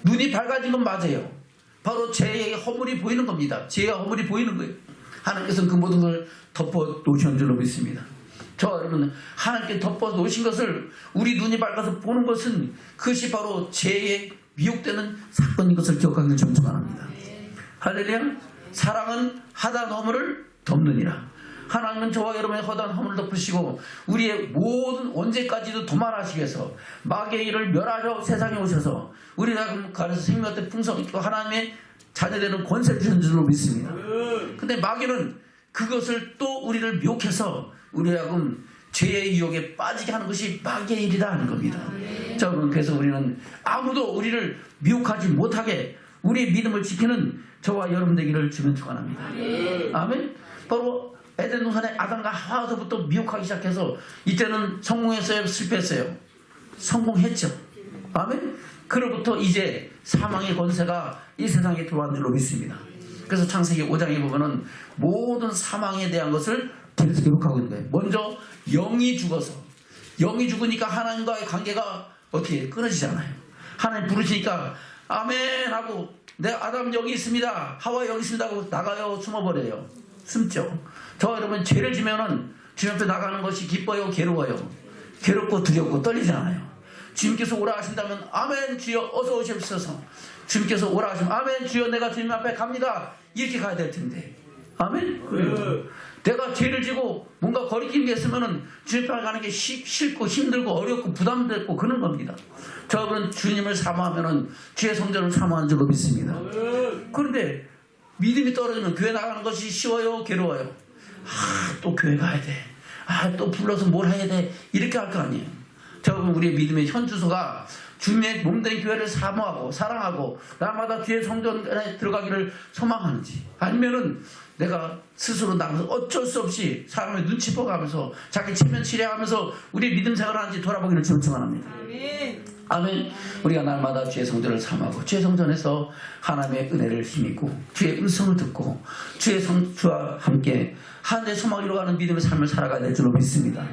눈이 밝아진 건 맞아요. 바로 죄의 허물이 보이는 겁니다. 죄의 허물이 보이는 거예요. 하나님께서는 그 모든 걸 덮어 놓으신 줄로 믿습니다. 저 여러분, 하나님께 덮어 놓으신 것을 우리 눈이 밝아서 보는 것은 그것이 바로 죄에 미혹되는 사건인 것을 기억하기를 좀 축원합니다. 할렐루야. 사랑은 하단 허물을 덮느니라. 하나님은 저와 여러분의 허다한 허물을 덮으시고 우리의 모든 언제까지도 도말하시기 위해서 마귀의 일을 멸하려 세상에 오셔서 우리가 가려서 생명의 풍성 있고 하나님의 자녀되는 권세를 주신 줄로 믿습니다. 근데 마귀는 그것을 또 우리를 미혹해서 우리하고 죄의 유혹에 빠지게 하는 것이 마귀의 일이다 하는 겁니다. 자, 그래서 우리는 아무도 우리를 미혹하지 못하게 우리의 믿음을 지키는 저와 여러분 되기를 주면 축원합니다. 아멘. 바로 에덴 동산에 아담과 하와서부터 미혹하기 시작해서 이때는 성공했어요? 실패했어요? 성공했죠. 아멘. 그로부터 이제 사망의 권세가 이 세상에 들어온 줄로 믿습니다. 그래서 창세기 5장에 보면은 모든 사망에 대한 것을 계속 기록하고 있는 거예요. 먼저 영이 죽어서, 영이 죽으니까 하나님과의 관계가 어떻게 끊어지잖아요. 하나님 부르시니까 아멘 하고 내 아담 여기 있습니다, 하와 여기 있습니다 하고 나가요. 숨어버려요. 숨죠. 저 여러분 죄를 지면은 주님 앞에 나가는 것이 기뻐요, 괴로워요? 괴롭고 두렵고 떨리잖아요. 주님께서 오라 하신다면 아멘 주여 어서 오시옵소서. 주님께서 오라 하시면 아멘 주여 내가 주님 앞에 갑니다, 이렇게 가야 될 텐데. 아멘. 그래요. 내가 죄를 지고 뭔가 거리끼는 게 있으면은 주님 앞에 가는 게 싫고 힘들고 어렵고 부담됐고 그런 겁니다. 저분은 주님을 사모하면은 주의 성전을 사모하는 줄로 믿습니다. 그런데 믿음이 떨어지면 교회 나가는 것이 쉬워요, 괴로워요? 또 교회 가야 돼. 또 불러서 뭘 해야 돼. 이렇게 할 거 아니에요. 저분 우리의 믿음의 현주소가 주님의 몸된 교회를 사모하고 사랑하고 날마다 주의 성전에 들어가기를 소망하는지, 아니면은 내가 스스로 나가서 어쩔 수 없이 사람의 눈치 보가면서 자기 체면 치레하면서 우리 믿음 생활하는지 돌아보기를 축원합니다. 아멘. 우리가 날마다 주의 성전을 사모하고 주의 성전에서 하나님의 은혜를 힘입고 주의 음성을 듣고 주의 성주와 함께 하늘의 소망을 이루어가는 믿음의 삶을 살아가야 될 줄로 믿습니다.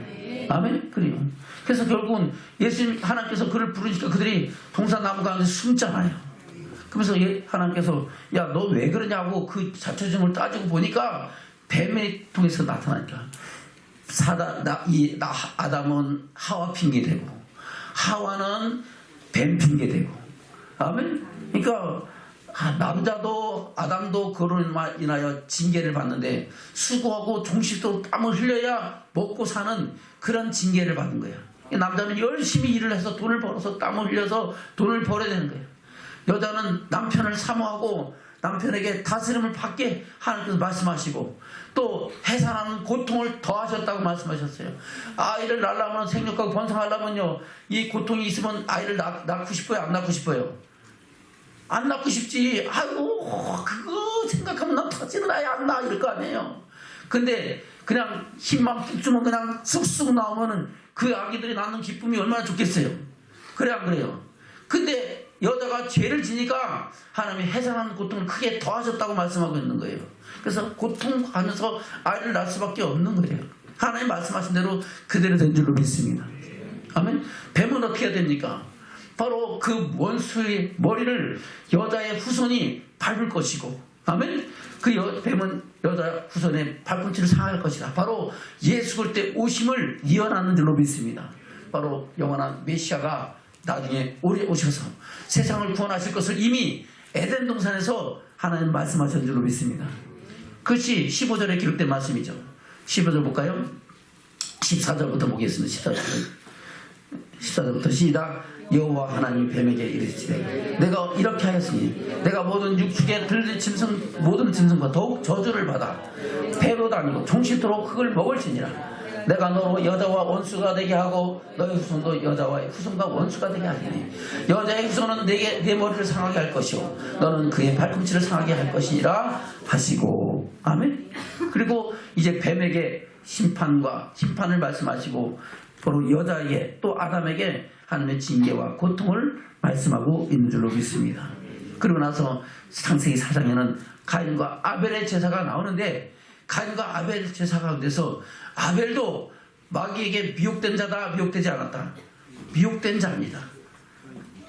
아멘. 그래요. 그래서 결국은 예수님 하나님께서 그를 부르니까 그들이 동산나무 가운데 숨잖아요. 그러면서 하나님께서 야 너 왜 그러냐고 그 자초지종을 따지고 보니까 뱀을 통해서 나타나니까 아담은 하와 핑계대고 하와는 뱀 핑계대고. 아멘. 그러니까 남자도 아담도 그로 인하여 징계를 받는데 수고하고 종식도 땀을 흘려야 먹고 사는 그런 징계를 받은 거야. 남자는 열심히 일을 해서 돈을 벌어서 땀을 흘려서 돈을 벌어야 되는 거예요. 여자는 남편을 사모하고 남편에게 다스림을 받게 하나님께서 말씀하시고 또 해산하는 고통을 더하셨다고 말씀하셨어요. 아이를 낳으려면 생육하고 번성하려면요 이 고통이 있으면 아이를 낳고 싶어요, 안 낳고 싶어요? 안 낳고 싶지. 아이고 그거 생각하면 난 터지는 아이 안 낳아 이럴 거 아니에요. 근데 그냥 힘만 뚝 주면 그냥 쑥쑥 나오면은 그 아기들이 낳는 기쁨이 얼마나 좋겠어요. 그래 안 그래요? 근데 여자가 죄를 지니까 하나님이 해산하는 고통을 크게 더하셨다고 말씀하고 있는 거예요. 그래서 고통하면서 아이를 낳을 수밖에 없는 거예요. 하나님 말씀하신 대로 그대로 된 줄로 믿습니다. 아멘. 뱀은 어떻게 해야 됩니까? 바로 그 원수의 머리를 여자의 후손이 밟을 것이고, 아멘. 그 뱀은 여자 후손의 발꿈치를 상할 것이다. 바로 예수 그리스도의 오심을 예언하는 줄로 믿습니다. 바로 영원한 메시아가 나중에 오셔서 세상을 구원하실 것을 이미 에덴 동산에서 하나님 말씀하신 줄로 믿습니다. 그것이 15절에 기록된 말씀이죠. 15절 볼까요? 14절부터 보겠습니다. 14절부터 시작. 여호와 하나님이 뱀에게 이르시되 내가 이렇게 하였으니 내가 모든 육축에 들린 모든 짐승과 더욱 저주를 받아 배로 다니고 종식토록 흙을 먹을지니라. 내가 너로 여자와 원수가 되게 하고 너의 후손도 여자와의 후손과 원수가 되게 하리니 여자의 후손은 내 머리를 상하게 할 것이요 너는 그의 발꿈치를 상하게 할 것이니라 하시고. 아멘. 그리고 이제 뱀에게 심판을 말씀하시고 바로 여자에게 또 아담에게 하나님의 징계와 고통을 말씀하고 있는 줄로 믿습니다. 그리고 나서 창세기 4장에는 가인과 아벨의 제사가 나오는데 가인과 아벨 제사 가운데서 아벨도 마귀에게 미혹된 자다, 미혹되지 않았다. 미혹된 자입니다.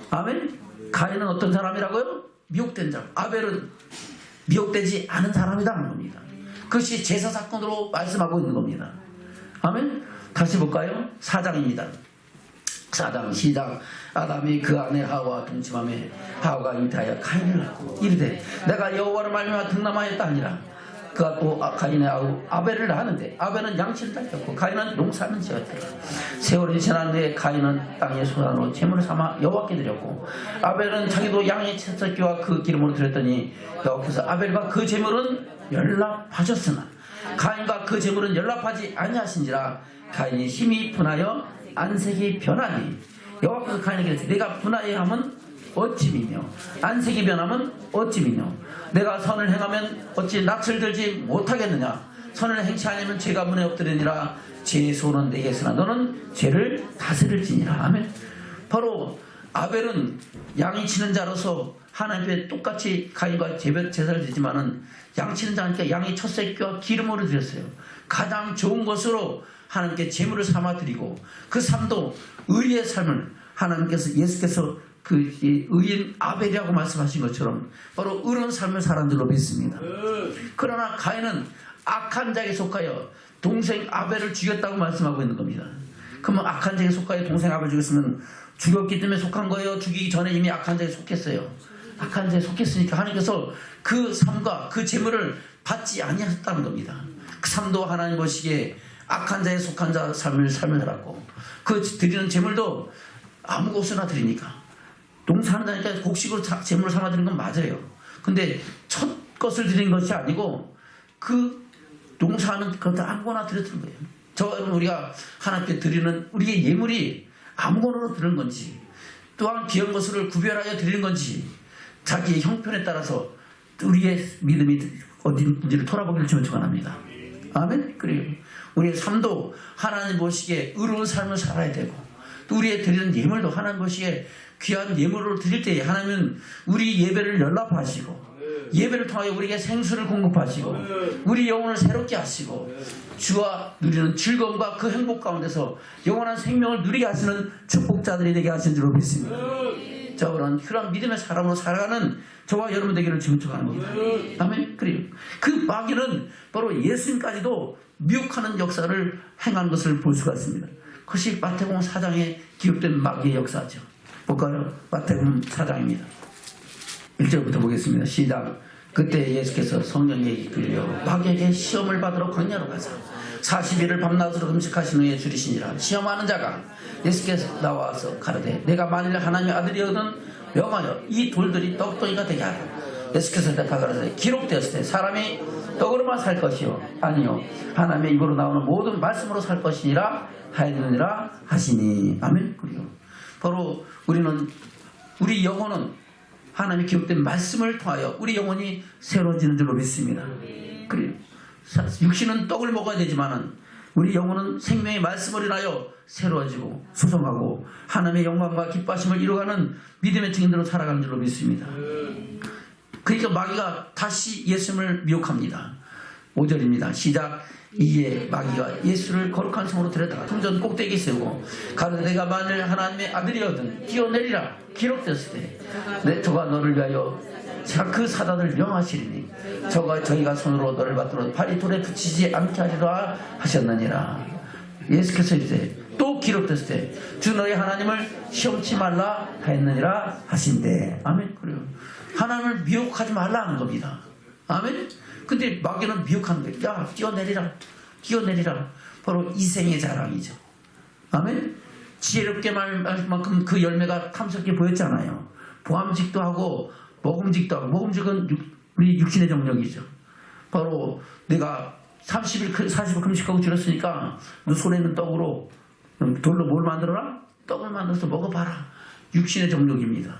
아멘. 가인은 어떤 사람이라고요? 미혹된 자. 아벨은 미혹되지 않은 사람이다 하는 겁니다. 그것이 제사 사건으로 말씀하고 있는 겁니다. 아멘. 다시 볼까요? 4장입니다. 4장 시작. 아담이 그 아내 하와와 동침함에 하와가 잉태하여 가인을 낳고 이르되 내가 여호와를 말미암아 등남하였다 하니라. 그가 또 가인의 아우 아벨을 낳았는데 아벨은 양치를 달렸고 가인은 농사는 지었더라. 세월이 지난 후에 가인은 땅의 소산으로 제물을 삼아 여호와께 드렸고 아벨은 자기도 양의 채석기와 그 기름으로 드렸더니 여호와께서 아벨과 그 제물은 연락하셨으나 가인과 그 제물은 연락하지 아니하신지라. 가인이 힘이 분하여 안색이 변하니 여호와께서 가인에게 이르시되 내가 분하여 함은 어찌미며 안색이 변함은 어찌미며 내가 선을 행하면 어찌 낯을 들지 못하겠느냐. 선을 행치 아니면 죄가 문에 엎드리니라. 죄의 소는 내게 있으나 너는 죄를 다스릴지니라. 아멘. 바로 아벨은 양이 치는 자로서 하나님께 똑같이 가인과 제사를 드리지만은 양치는 자니까 양이 첫 새끼와 기름으로 드렸어요. 가장 좋은 것으로 하나님께 제물을 삼아 드리고 그 삶도 의리의 삶을 하나님께서 예수께서 그 의인 아벨이라고 말씀하신 것처럼 바로 의로운 삶을 살았는 줄로 믿습니다. 그러나 가인은 악한 자에게 속하여 동생 아벨을 죽였다고 말씀하고 있는 겁니다. 그러면 악한 자에게 속하여 동생 아벨을 죽였으면 죽였기 때문에 속한 거예요? 죽이기 전에 이미 악한 자에 속했어요. 악한 자에 속했으니까 하나님께서 그 삶과 그 재물을 받지 아니하셨다는 겁니다. 그 삶도 하나님 보시기에 악한 자에 속한 자 삶을 살았고 그 드리는 재물도 아무 곳이나 드리니까 농사하는 자니까 곡식으로 재물을 삼아 드리는 건 맞아요. 근데 첫 것을 드린 것이 아니고 그 농사하는 것도 아무거나 드렸던 거예요. 여러분 우리가 하나님께 드리는 우리의 예물이 아무거나 드리는 건지 또한 귀한 것을 구별하여 드리는 건지 자기의 형편에 따라서 우리의 믿음이 어딘지를 돌아보기를 축원합니다. 아멘. 그래요. 우리의 삶도 하나님 보시기에 의로운 삶을 살아야 되고 또 우리의 드리는 예물도 하나님 보시기에 귀한 예물을 드릴 때에 하나님은 우리 예배를 연락하시고 예배를 통하여 우리에게 생수를 공급하시고 우리 영혼을 새롭게 하시고 주와 누리는 즐거움과 그 행복 가운데서 영원한 생명을 누리게 하시는 축복자들이 되게 하신 줄로 믿습니다. 저는 그런 믿음의 사람으로 살아가는 저와 여러분 되기를 지금 축원합니다. 아멘. 그래요. 그 마귀는 바로 예수님까지도 미혹하는 역사를 행한 것을 볼 수가 있습니다. 그것이 마태복음 4장에 기록된 마귀의 역사죠. 볼까요? 마태복음 4장입니다. 1절부터 보겠습니다. 시작. 그때 예수께서 성령에 이끌려 마귀에게 시험을 받으러 광야로 가사 40일을 밤낮으로 금식하신 후에 줄이시니라. 시험하는 자가 예수께서 나와서 가르되 내가 만일 하나님의 아들이거든 명하여 이 돌들이 떡덩이가 되게 하라. 예수께서 대답하가라되 기록되었을 때 사람이 떡으로만 살 것이요 아니요 하나님의 입으로 나오는 모든 말씀으로 살 것이니라 하였느니라 하시니. 아멘. 그리고 바로 우리 영혼은 하나님의 기록된 말씀을 통하여 우리 영혼이 새로워지는 줄로 믿습니다. 그리고 육신은 떡을 먹어야 되지만은 우리 영혼은 생명의 말씀을 인하여 새로워지고 수성하고 하나님의 영광과 기뻐하심을 이루어가는 믿음의 증인들로 살아가는 줄로 믿습니다. 그러니까 마귀가 다시 예수님을 미혹합니다. 5절입니다. 시작. 이에 마귀가 예수를 거룩한 성으로 데려다가 성전 꼭대기에 세우고 가로되 내가 만일 하나님의 아들이거든 뛰어내리라. 기록되었을 때 저가 너를 위하여 제가 그 사단을 명하시리니 저희가 손으로 너를 받들어 발이 돌에 붙이지 않게 하리라 하셨느니라. 예수께서 이르되 또 기록됐을 때 주 너희 하나님을 시험치 말라 하였느니라 하신대. 아멘. 그래요. 하나님을 미혹하지 말라 하는 겁니다. 아멘. 근데 마귀는 미혹하는 거예요. 야, 뛰어내리라, 뛰어내리라. 바로 이생의 자랑이죠. 아멘. 지혜롭게 말 만큼 그 열매가 탐스럽게 보였잖아요. 보암직도 하고 먹음직도 하고. 먹음직은 우리 육신의 정력이죠. 바로 내가 30일 40일 금식하고 줄였으니까 너 손에 있는 떡으로 돌로 뭘 만들어라? 떡을 만들어서 먹어봐라. 육신의 정력입니다.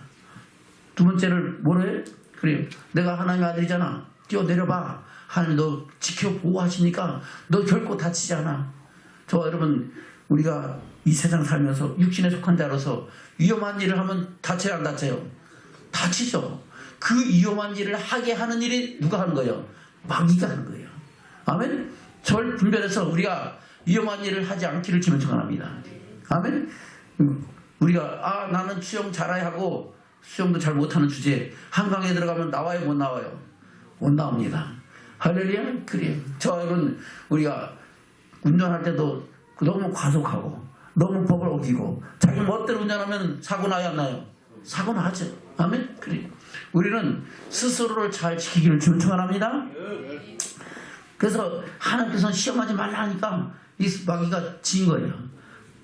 두 번째를 뭐로 해? 그래요. 내가 하나님의 아들이잖아. 뛰어내려봐. 하나님 너 지켜 보호하시니까 너 결코 다치지 않아. 저와 여러분, 우리가 이 세상 살면서 육신에 속한 자로서 위험한 일을 하면 다쳐요, 안 다쳐요? 다치죠. 그 위험한 일을 하게 하는 일이 누가 하는 거예요? 마귀가 하는 거예요. 아멘. 절 분별해서 우리가 위험한 일을 하지 않기를 주면 축원합니다. 아멘. 우리가 나는 수영 잘해야 하고 수영도 잘 못하는 주제에 한강에 들어가면 나와요, 못 나와요? 못 나옵니다. 할렐루야. 그래요. 저 여러분, 우리가 운전할 때도 너무 과속하고 너무 법을 어기고 자기 멋대로 운전하면 사고 나요, 안 나요? 사고 나죠. 아멘. 그래요. 우리는 스스로를 잘 지키기를 주면 축원합니다. 그래서 하나님께서는 시험하지 말라 하니까 이 마귀가 진 거예요.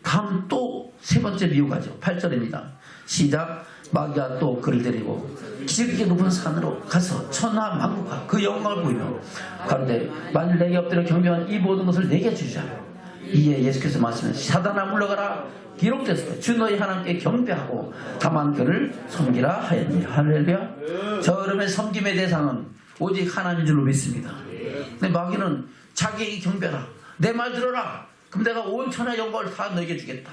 다음 또 세 번째 미혹하죠. 8절입니다. 시작. 마귀가 또 그를 데리고 지극히 높은 산으로 가서 천하 만국과 그 영광을 보이며 가로되 만일 내게 엎드려 경배한 이 모든 것을 내게 주자. 이에 예수께서 말씀하시되 사단아 물러가라. 기록됐을 때 주 너희 하나님께 경배하고 다만 그를 섬기라 하였느니라. 할렐루야. 저 여러분의 섬김의 대상은 오직 하나님인 줄로 믿습니다. 근데 마귀는 자기에게 경배하라. 내 말 들어라. 그럼 내가 온 천하 영광을 다 너에게 주겠다.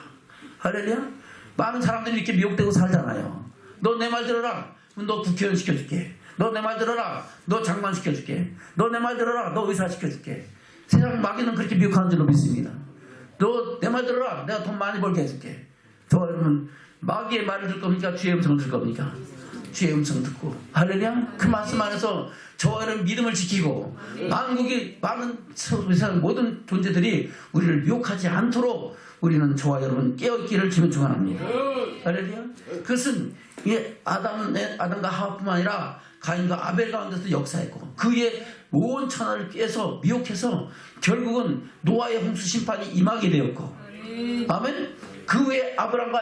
할렐루야. 많은 사람들이 이렇게 미혹되고 살잖아요. 너 내 말 들어라. 그럼 너 국회의원 시켜줄게. 너 내 말 들어라. 너 장관 시켜줄게. 너 내 말 들어라. 너 의사 시켜줄게. 세상 마귀는 그렇게 미혹하는 줄로 믿습니다. 너 내 말 들어라. 내가 돈 많이 벌게 해줄게. 저 여러분, 마귀의 말을 들 겁니까? 주의 음성을 들 겁니까? 주의 음성 듣고. 할렐루야. 그 말씀 안에서 저와 여러분 믿음을 지키고 만국의 많은 세상 모든 존재들이 우리를 미혹하지 않도록 우리는 저와 여러분 깨어있기를 주면 축원합니다. 할렐루야. 그것은 아담과 하와뿐만 아니라 가인과 아벨 가운데서 역사했고 그의 온 천하를 깨서 미혹해서 결국은 노아의 홍수 심판이 임하게 되었고, 아멘. 그 후에 아브람과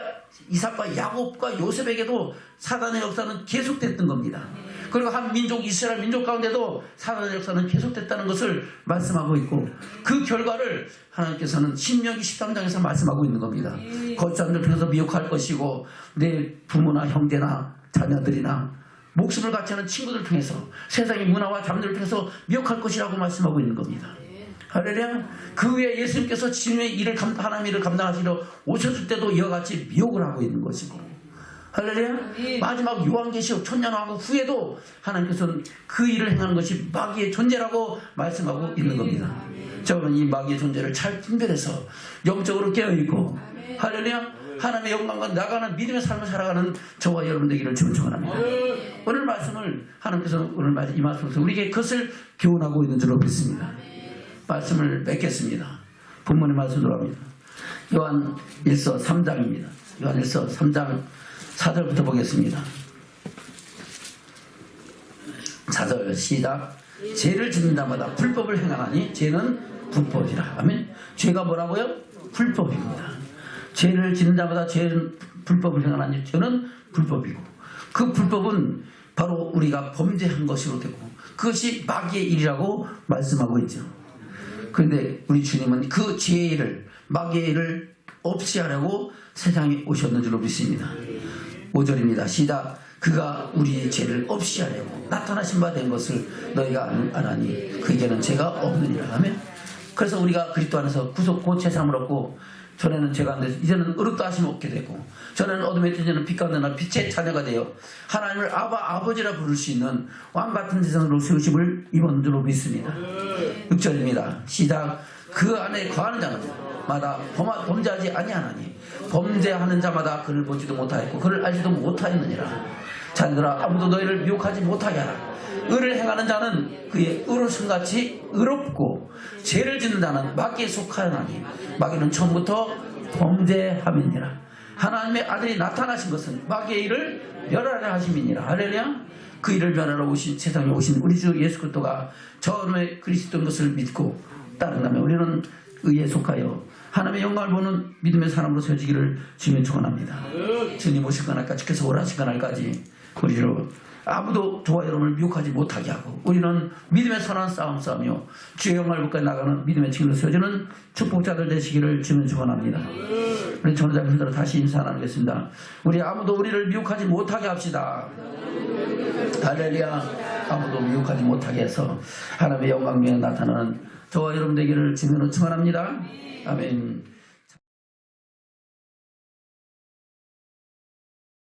이삭과 야곱과 요셉에게도 사단의 역사는 계속됐던 겁니다. 그리고 한 민족 이스라엘 민족 가운데도 사단의 역사는 계속됐다는 것을 말씀하고 있고, 그 결과를 하나님께서는 신명기 13장에서 말씀하고 있는 겁니다. 거주자들 통해서 미혹할 것이고 내 부모나 형제나 자녀들이나 목숨을 같이 하는 친구들 통해서 세상의 문화와 잠들을 통해서 미혹할 것이라고 말씀하고 있는 겁니다. 할렐루야. 그 후에 예수님께서 진의 일을 하나님의 일을 감당하시러 오셨을 때도 이와 같이 미혹을 하고 있는 것이고, 할렐루야. 마지막 요한계시록 천년왕국 후에도 하나님께서는 그 일을 행하는 것이 마귀의 존재라고 말씀하고 있는 겁니다. 저는 이 마귀의 존재를 잘 분별해서 영적으로 깨어있고, 할렐루야. 하나님의 영광과 나가는 믿음의 삶을 살아가는 저와 여러분 되기를 주문 축원합니다. 오늘 말씀을 하나님께서 오늘 이 말씀에서 우리에게 그것을 교훈하고 있는 줄로 믿습니다. 말씀을 맺겠습니다. 본문의 말씀 들어갑니다. 요한 1서 3장입니다. 요한 1서 3장 4절부터 보겠습니다. 4절 시작. 죄를 짓는 자마다 불법을 행하나니 죄는 불법이라. 아멘. 죄가 뭐라고요? 불법입니다. 죄를 짓는 자마다 죄는 불법을 행하나니 죄는 불법이고, 그 불법은 바로 우리가 범죄한 것으로 되고 그것이 마귀의 일이라고 말씀하고 있죠. 그런데 우리 주님은 그 죄를, 마귀의 일을 없이 하려고 세상에 오셨는 줄로 믿습니다. 5절입니다. 시작. 그가 우리의 죄를 없이 하려고 나타나신 바 된 것을 너희가 아나니 그에게는 죄가 없느니라. 아멘. 그래서 우리가 그리스도 안에서 구속고 죄사함을 얻고, 전에는 죄가 안 돼서 이제는 의롭다 하심을 얻게 되고, 전에는 어둠에 있던 이제는 빛 가운데 나 빛의 자녀가 되어 하나님을 아버지라 부를 수 있는 왕같은 세상으로 세우심을 입은 줄로 믿습니다. 6절입니다. 시작. 그 안에 거하는 자는 마다 범죄하지 아니하나니 범죄하는 자마다 그를 보지도 못하였고 그를 알지도 못하였느니라. 자녀들아, 아무도 너희를 미혹하지 못하게 하라. 의를 행하는 자는 그의 의로 성같이 의롭고 죄를 짓는 자는 마귀에 속하여나니 마귀는 처음부터 범죄함이니라. 하나님의 아들이 나타나신 것은 마귀의 일을 멸하려 하심이니라. 할렐루야. 그 일을 멸하러 오신 세상에 오신 우리 주 예수 그리스도가 저의 그리스도인 것을 믿고 따른다면 우리는 의에 속하여 하나님의 영광을 보는 믿음의 사람으로 세워지기를 주님 축원합니다. 주님 오실 그날까지 지켜서 오라신 그날까지 우리로 아무도 저와 여러분을 미혹하지 못하게 하고 우리는 믿음의 선한 싸움 싸우며 주의 영광을 볼까 나가는 믿음의 친구로 세워지는 축복자들 되시기를 주님 축원합니다. 우리 전자분들로 다시 인사 나누겠습니다. 우리 아무도 우리를 미혹하지 못하게 합시다. 할렐루야. 아무도 미혹하지 못하게 해서 하나님의 영광에 나타나는 저와 여러분 되기를 주님으로 축원합니다. 아멘.